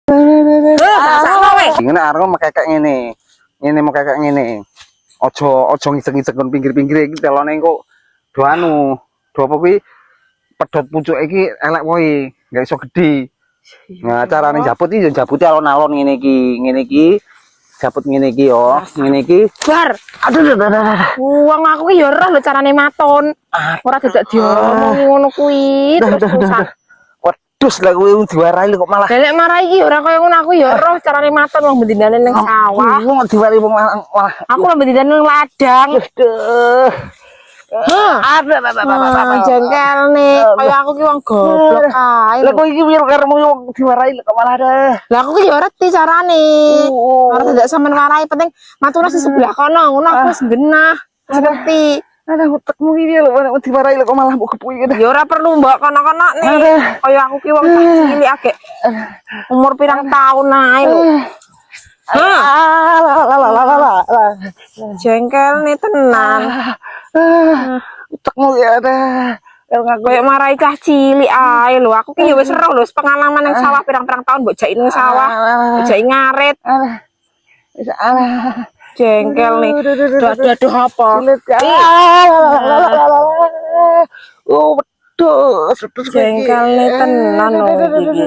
Salah weh. Ngene arep mekek ngene. Ngene mekek ngene. Ojo ngiseng-ngiseng kon pinggir-pinggir iki telone engko do anu. Do apa kuwi pedhot pucuke iki elek wae, enggak iso gedhe. Nah, carane jabut iki yo jabuti alon-alon ngene iki. Jabut ngene iki yo, ngene iki. Bar. Aduh. Wong aku ki yo ora lho carane maton. Ora dadak diomongi ngono kuwi terus-terusan. Wedhus lah kowe diwarai kok malah. Nek marah iki ora kaya ngono aku ya roh carane maton wong bendinane ning sawah. Wong diwarai wong malah. Aku lho bendinane ning ladang. Aduh. Jengkel nih, kaya aku ki wong goblok ae. Lah kok iki piye karemu wong diwarai kok malah ada. Lah aku ki ya ngerti carane. Ora dadak sampean warai, penting maturna sing sebelah kono, ngono aku wis genah. Wis ngerti. Ada utekmu iki lho diwarai kok malah mbok kepuki. Ya ora perlu mbok kono-kono nih. Kaya aku ki wong cilik agek umur pirang tahun ae lho. Jengkel nih tenan. Utekmu ya ada. Kayak marai cah cilik ae lho. Aku ki ya wis ero lho, pengalaman nang sawah pirang-pirang tahun mbok jaki ning sawah, jaki ngarit. Wis Jengkel nih. Aduh apa? Oh, betul. Jengkel nih tenan lho iki.